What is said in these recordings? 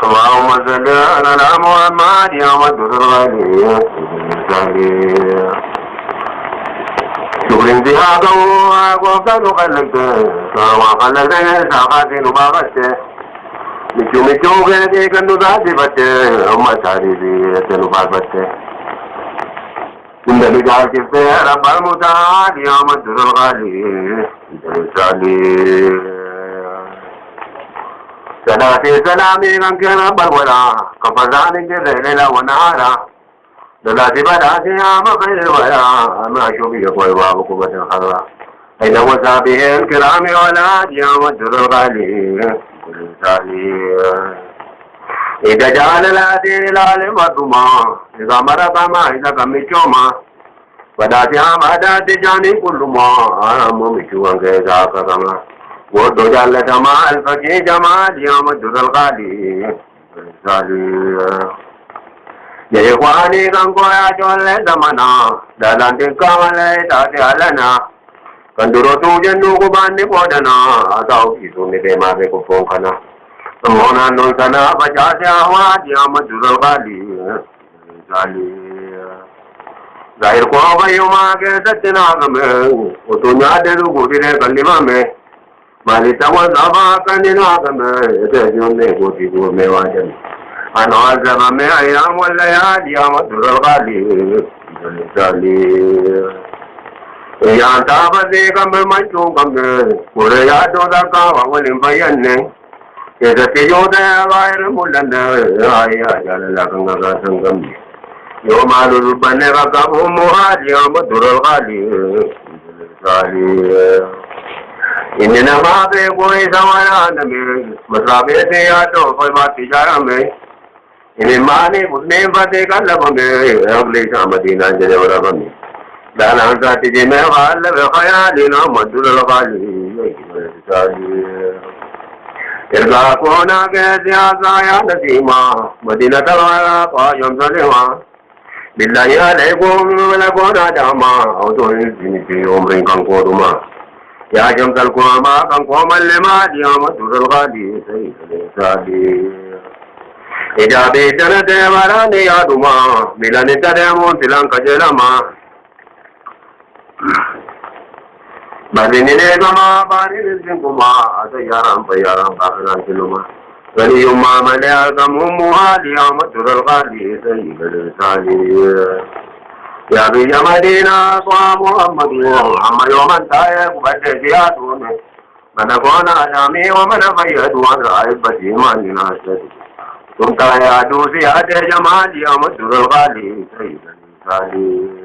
اللهم صل على محمد يا مدرغالي شكر انتهاكه وقال خلقت وخلقت ساقاتين وباغت مشو غيرتي كنو ذاتي بت أما تاريخي تنبابت إن لجاك في رب المتعال يا مدرغالي صلاتي سلامي من كان بالولا كفزان جليل ونهارا صلاتي بداتي يا مخير ولا ما شوفي قوي وابكو الخضراء أين وسابه الكرام ولاد يا مدر الغالي إذا جعل الهدي العالم الدماء إذا مرض ما إذا كمشوما بداتي بداتي جاني كل ما ممشوان كذا كذا ودو جل جمال فكي جمال يا مدر الغالي يا إخواني كنكو يا جول زمنا دلان تكامل تاتي علنا كندرو توجنو كباني بودنا أتاو كيسوني ديما بكو فونكنا مونا نولتنا بجاسي أهواد يا مدر الغالي ظاهر قوة يوما كيستنا كمه وتنيا دلو قدر كلمة مه مالي تقول دابا كننا كمه تجوني قدر مواجن أنا زمان أيام والليالي يا مدر الغالي يا تابدي كم منشو كم كوريا تودا كوا ولين بيانه كذا تجودا غير مولنا يا جل كنا كسنكم يوم على بني كابو مهاجي يا مدر الغالي إننا ما بقول سوانا نمي مسافة يا تو فما تجارة مي إن ماني بدني بدي كلامه أغلى شامدينا جلورا بني دانا ساتي جمع غال بخيالنا مدر الغالي إرجع كونا كذا زايا نسيما مدينة الغلا قايم سلما بالله عليكم ولكونا جاما أو تونسين في عمرين كنكودما يا جمت القوما كنكوم اللما يا مدر الغالي سيد الإنساني إذا بيتنا تباراني يا دوما بلان تدمون تلان كجلما بديني كما بارين سينكما أتيارام بيارام باخران كلما وليوم مليا كم مهالي يا مدر الغالي سيد الإنساني يا بي مدينة محمد محمد يوم انتهى بدي زيادون من كونا جامي ومن فيد وان بدي مالنا شدي كنت يا دوسي أتى جمال يا مدر الغالي سيد الإنساني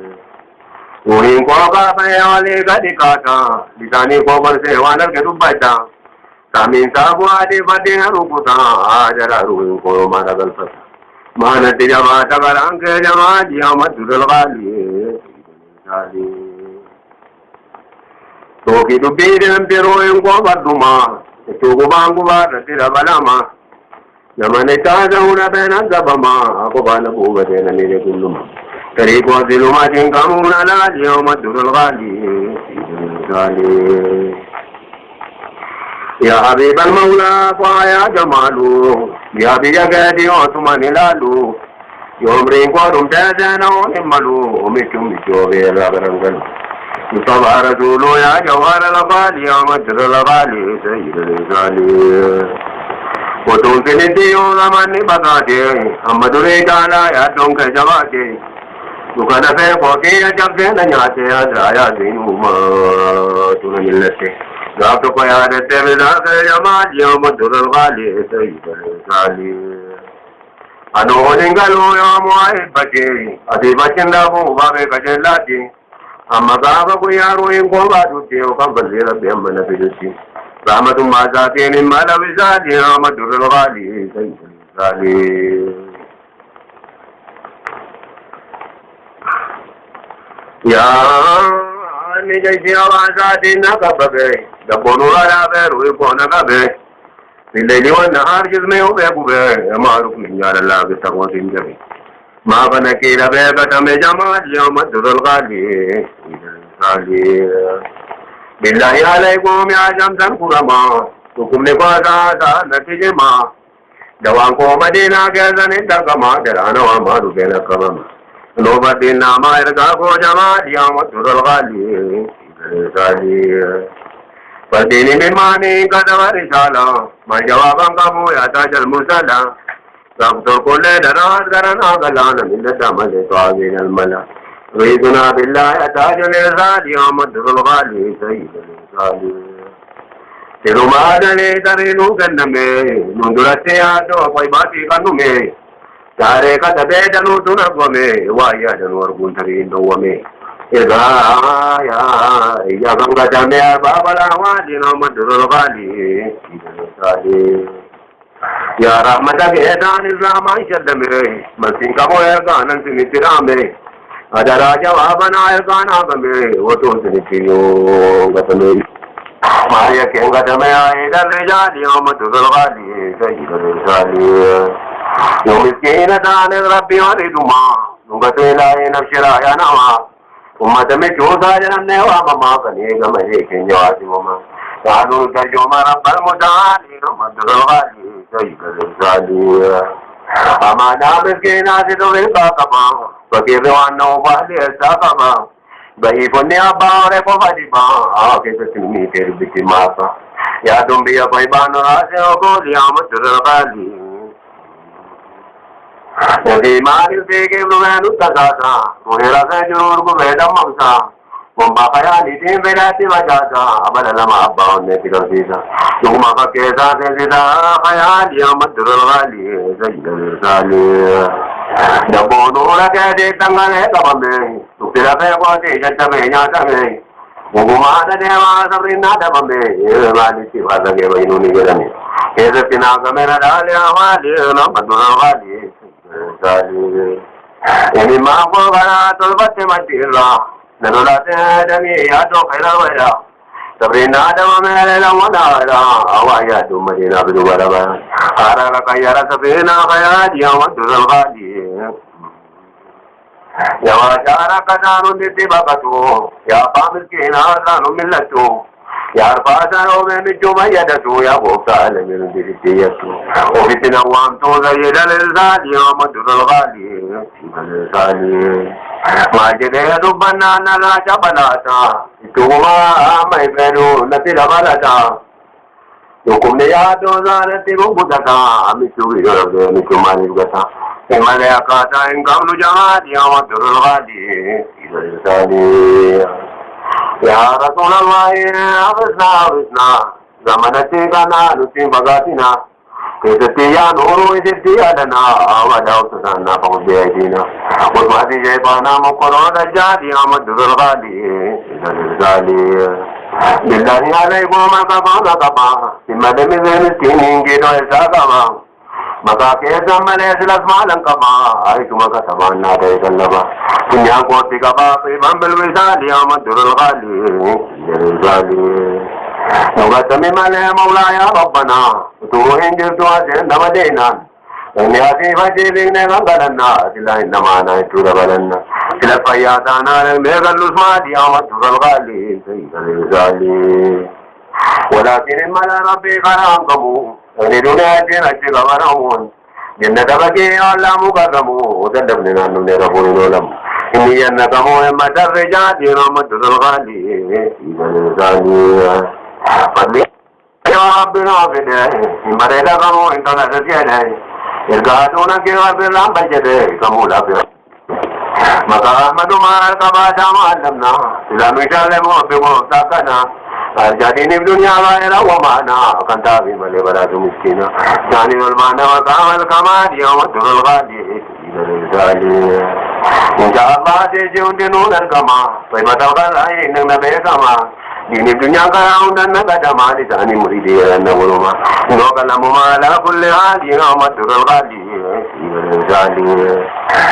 Uring ko ka payale kadikata ditani ko berse wala ke rubata kami sabu ade bade harukuta ajara ruing ko maragal sa mana tijama tabarang ke jama dia madul gali to ki du bidem pero en ko baduma to go bangu ba tira balama namane ta una bena zabama ko bana ko bade na ne kulluma طريق وظلمات كمون لا اليوم الدر الغالي يا حبيب المولى فيا جمالو يا بيجادي عثمان لالو يوم رين قدم تزنا ونملو ومشم بشوبي الأبرنجل يصبح رسولو يا جوهر الغالي يا مدر الغالي سيد الغالي وتنسل الديون من بقاتي أما دريد على يدهم كجواتي Bukan saya pakai ajak saya nanya saya ada di rumah tu nanti lete. Jawab tu kaya ada terbelah saya jamaah dia madur gali saya gali. Anu orang kalau yang muai bagai, adi macam dah bu bagai kerja lagi. Amma kau aku yang orang kau baju dia kau beli lah biar mana beli. Lama tu masa ini malah bisa dia madur gali saya gali. Ya, ni jadi awak jadi nak apa be? Dah bonula dah be, rui bona dah be. Bila ni wan nahar jisme ho be aku be, amaruk ni ada lagi takwa tinggal. Maa bana kira be kata me jama dia madurul gali. Billahi alaikum ya jamsan kurama. hukumni kwaasa natije ma dawanko madina gezani dagama derana wa madu gena kamama no badina ma erga ko jama diamatul ghali sali padini mimani kadawari sala ma jawaban kamu ya tajal musala sabtur kulle darat garana galana min damale tawin al mala ويدنا بالله تاج الإرسال يوم الغالي سيد الإرسال تلوما دلي ترينو كنمي نندرتي آتو وقيباتي كنمي تاري كتبه جنو تنقومي وآيا جنور كنترين دومي إذا يا غنغا جميع بابا الأحوالي يوم الغالي سيد الإرسال يا رحمتك إذان الرحمن شدمي مسين كمو يغانا سنترامي Ada jawabana kana kami waktu sinikiyo katami Maria kenga damaya ida rejadi amatul ghali sayyidul ghali yumiskina tane rabbi waliduma nugatela nafshira ya nama ummata me choda janne wa mama kane gamare kenjawati mama kanu tarjuma rabbal mudali amatul ghali sayyidul ghali amana miskina sido kama Bagaimana nawali asaba, bayi punya bare ko fadiba, aake sini terbiti mata. Ya dumbi ya bayi bano ase ko diamat tergali. Jadi mari sege lumenu tagada, munera sejur ko beda mangsa. Bomba kaya di berati wajada, abada lama abba ne tirosisa. Cuma kakesa sesida kaya diamat tergali, sejur Dabono la kade tangale kabame tukira pe ko te jatame nyatame mugumana dewa sabrina dabame mali ti wada ge vainu ni gerani eze pina kamera dale awali no madura wali sali eni ma ko bara tolbate matira nanola te dami yato khaira wala sabrina dabame la wala awaya tu madina bidu bara ara la kayara sabrina kaya dia madura wali Ya wajara kadanu niti bakatu, ya pamil kina danu millatu, ya arfadano me mijuma yadatu, ya bokta alamin diristiyatu. Obitina wanto zayida lilzadi, ya madurul ghali, lilzadi. Majide dubbana nala jabalata, ituma may peru natila balata. Hukum ya dosa nati bubutata, amitu yorode, amitu manibgata. Himalaya kata ingkam lu jangan diamatul ghali idari ya Rasulullah abisna zamanati kana nutim bagatina kesetiya nuru isetiya dana awajau sana pangudayina mutmati jaybana mukoro dajjal diamatul ghali idari billahi alaikum makabana kaba simadami zeniskini ngido esagama maka kesa mane silas malang kama ay tumaka sabana day kalaba punya ko tiga ba pe bambel wisali amatul ghali ghali nuga tami male maulaya rabbana tu hindu tu ase namadena ene ase vajibin ne gangalana sila namana tu rabalana sila payatana me galus madi amatul ghali ghali walakin mala rabbi karamkamu Ini dunia aja kawan Jannah bagi Allah muka kamu Udam dengan nunera pun ulam Ini jannah kamu yang madar rejat Di rahmatul ghali Ibn ghali Fadli Rabbina abidai Mereka kamu intana sesiadai Irgaduna kira bilang bajadai Kamu lapir Maka Ahmadu mahal kabasa malamna Sila misalemu abimu takana jadi ini dunia lahirah wa mana akan tabi male baratu miskina jani wal mana wa kamal kamad yawmatul ghadi idari insyaallah de junde nunan kama pai matakan lain nang nabe kama ini dunia ka undan na kada mali tani muridi na ulama no kalamu mala kulli hali yawmatul ghadi idari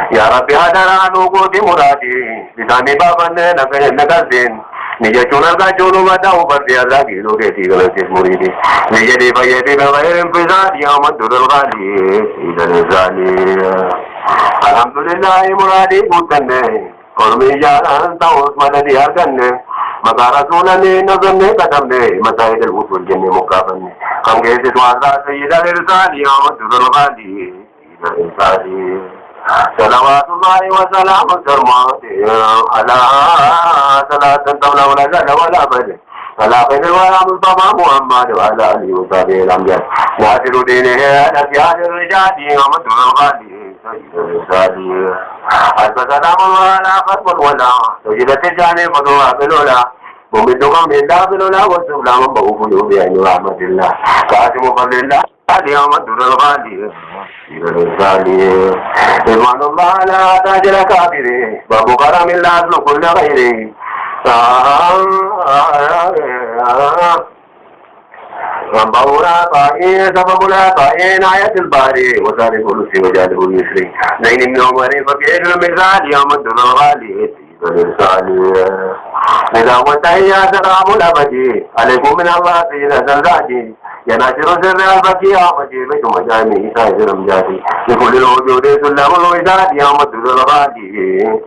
ya rabbi hadara nu ko di muradi ditani babanne na kaya nagasin Nija chunal ka chunu mata upar dia lagi lo ke tiga lepas muridi. Nija di bayar di bayar empezar dia madurul ghali idal ghali. Alhamdulillah muradi bukan ne. Kormi jalan tahu mana dia kan ne. مقا رسولني نظمني قدمني مسايد الوصول جني مقابلني كم جيسد وعزا سيد الإرسالي عمد ذو الغالي سيد الإرسالي صلوات الله وسلام الكرماتي على صلاة تولى ولا زال ولا بد فلا خير ولا مصطفى محمد وعلى آله وصحبه الأمجاد معاشر دينه الأسياد الرجال عمد ذو الغالي سيد الإرسالي حسب سلام ولا خطب ولا سجدت الجانب فضوها بالولا ممدكم من دابل ولا والسبلا من بغفل بعين رحمة الله قاسم فضل الله اليوم الدر الغالي سير الرسالي رضوان الله على تاج الكافر باب كرم الله أصل كل غيره ربه لا طائن سبب لا طائن آية الباري وصار كل شيء وجاله اليسري نين من عمر فكيف المثال يوم الدر الغالي سير الرسالي إذا وتهيا سلام الأبدي عليكم من الله سيد الزلزاجي يناشر سر البكي آمجي بكم جاني سائر أمجادي لكل الوجود سلام الوداد يوم الدر الغالي